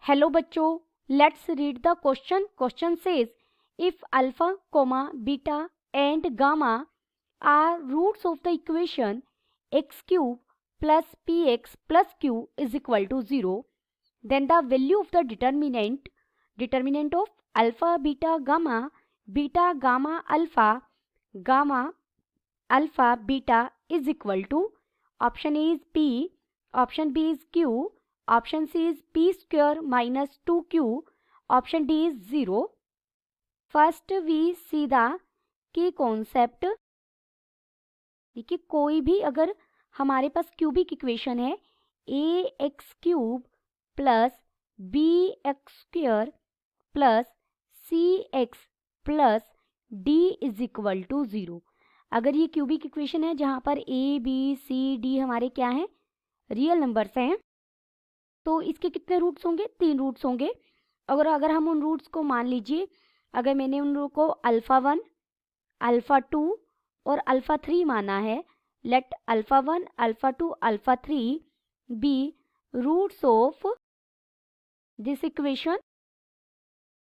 Hello बच्चों, let's read the question. Question says if alpha comma beta and gamma are roots of the equation x cube plus p x plus q is equal to 0, then the value of the determinant of alpha beta gamma alpha beta is equal to option A is P, option B is Q, option C is P square minus 2Q, option D is 0. First we see the key concept. देखिए कोई भी अगर हमारे पास cubic equation है A X cube plus B X square plus C X plus D is equal to 0. अगर ये cubic equation है जहाँ पर ए बी सी डी हमारे क्या हैं, रियल नंबर्स हैं, तो इसके कितने रूट्स होंगे? 3 रूट्स होंगे. अगर हम उन रूट्स को मान लीजिए, अगर मैंने उन रूट को अल्फ़ा 1 अल्फ़ा 2 और अल्फ़ा 3 माना है, let alpha 1 alpha 2 alpha 3 be roots of this equation.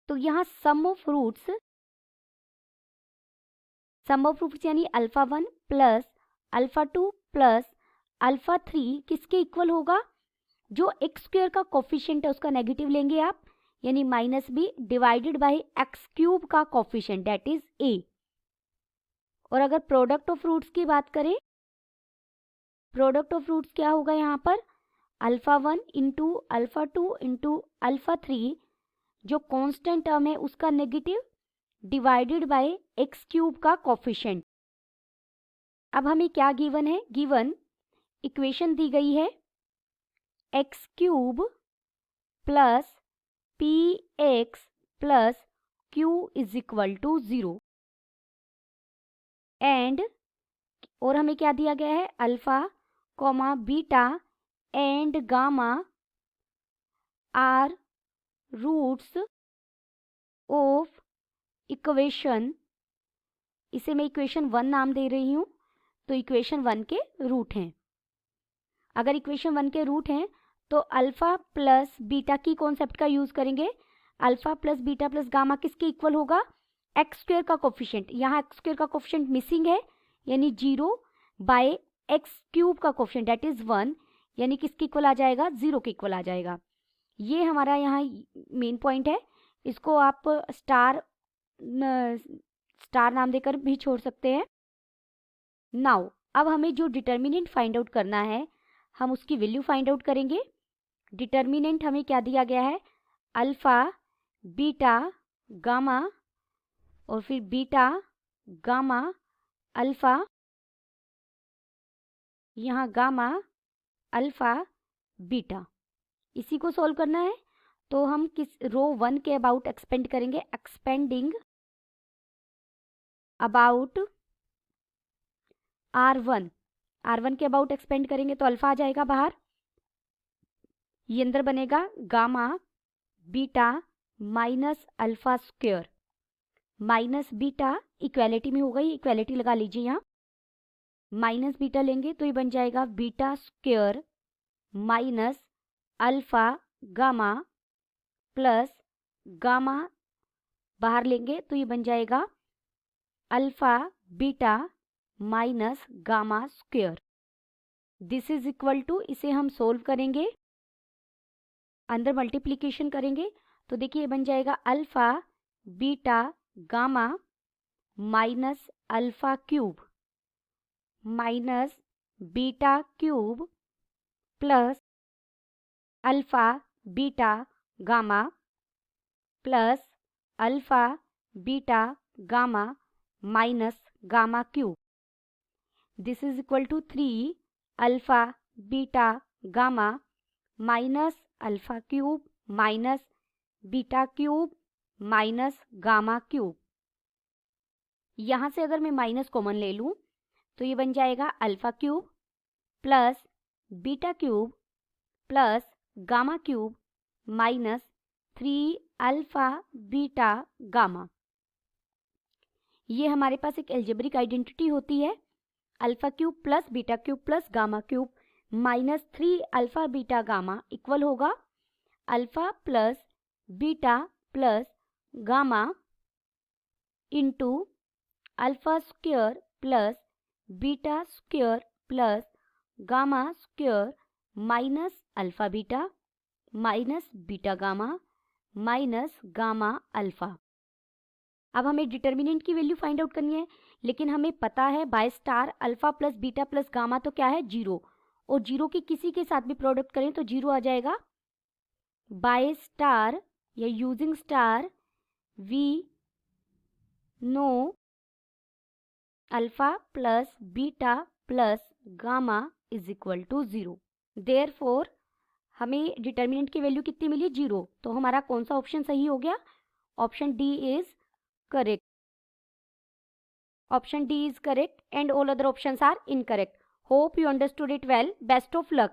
तो यहाँ सम ऑफ रूट्स यानी alpha 1 plus alpha 2 plus alpha 3 किसके इक्वल होगा? जो एक्स स्क्वायर का कोफिशिएंट है उसका नेगेटिव लेंगे आप, यानी minus b divided by x cube का कोफिशिएंट दैट इज ए. और अगर प्रोडक्ट ऑफ रूट्स की बात करें, प्रोडक्ट ऑफ रूट्स क्या होगा यहाँ पर? Alpha 1 into alpha 2 into alpha 3 जो कांस्टेंट टर्म है उसका negative divided by x cube का कोफिशिएंट. अब हमें क्या गिवन है? गिवन इक्वेशन दी गई है x cube plus p x plus q is equal to 0 and और हमें क्या दिया गया है? Alpha comma beta and gamma are roots of equation. इसे मैं इक्वेशन 1 नाम दे रही हूं, तो इक्वेशन 1 के रूट हैं. अगर इक्वेशन 1 के रूट हैं तो अल्फा प्लस बीटा की कॉन्सेप्ट का यूज करेंगे. Alpha plus beta plus gamma किसके इक्वल होगा? एक्स स्क्वायर का कोफिशिएंट. यहाँ एक्स स्क्वायर का कोफिशिएंट मिसिंग है, यानी 0 बाय एक्स क्यूब का कोफिशिएंट दैट इज 1, यानी किसके इक्वल आ जाएगा? 0 के इक्वल आ जाएगा. ये हमारा यहाँ मेन पॉइंट है. इसको आप स्टार नाम देकर भी छोड़ सकते हैं. नाउ अब हमें जो डिटर्मिनेंट फाइंड आउट करना है, हम उसकी वैल्यू फाइंड आउट करेंगे. डिटर्मिनेंट हमें क्या दिया गया है? अल्फा बीटा गामा और फिर बीटा गामा अल्फा, यहाँ गामा अल्फा बीटा. इसी को सॉल्व करना है. तो हम किस रो 1 के अबाउट एक्सपेंड करेंगे. एक्सपेंडिंग अबाउट R1 के अबाउट एक्सपेंड करेंगे तो अल्फा आ जाएगा बाहर. ये अंदर बनेगा gamma beta minus alpha square minus beta. Equality में होगा, ये इक्वालिटी लगा लीजिए. यहाँ माइनस बीटा लेंगे तो ये बन जाएगा beta square minus alpha gamma plus gamma बाहर लेंगे तो ये बन जाएगा alpha beta minus gamma square. This is equal to, इसे हम सोल्व करेंगे, अंदर मल्टीप्लिकेशन करेंगे तो देखिए ये बन जाएगा alpha beta gamma minus alpha cube minus beta cube plus alpha beta gamma plus alpha beta gamma minus gamma cube. This is equal to 3 alpha beta gamma minus alpha cube minus beta cube minus gamma cube. यहाँ से अगर मैं minus common ले लूँ तो ये बन जाएगा alpha cube plus beta cube plus gamma cube minus 3 alpha beta gamma. ये हमारे पास एक एल्जेब्रिक आइडेंटिटी होती है. Alpha cube plus beta cube plus gamma cube minus 3 alpha beta gamma equal होगा alpha plus beta plus gamma into alpha square plus beta square plus gamma square minus alpha beta minus beta gamma minus gamma alpha. अब हमें determinant की value find out करनी है, लेकिन हमें पता है by star alpha plus beta plus gamma तो क्या है, जीरो, और जीरो की किसी के साथ भी प्रोडक्ट करें तो जीरो आ जाएगा। बाय स्टार या using star we know alpha plus beta plus gamma is equal to zero. Therefore हमें डिटर्मिनेंट की वैल्यू कितनी मिली, जीरो। तो हमारा कौन सा ऑप्शन सही हो गया, option D is correct. Option D is correct and all other options are incorrect. Hope you understood it well. Best of luck.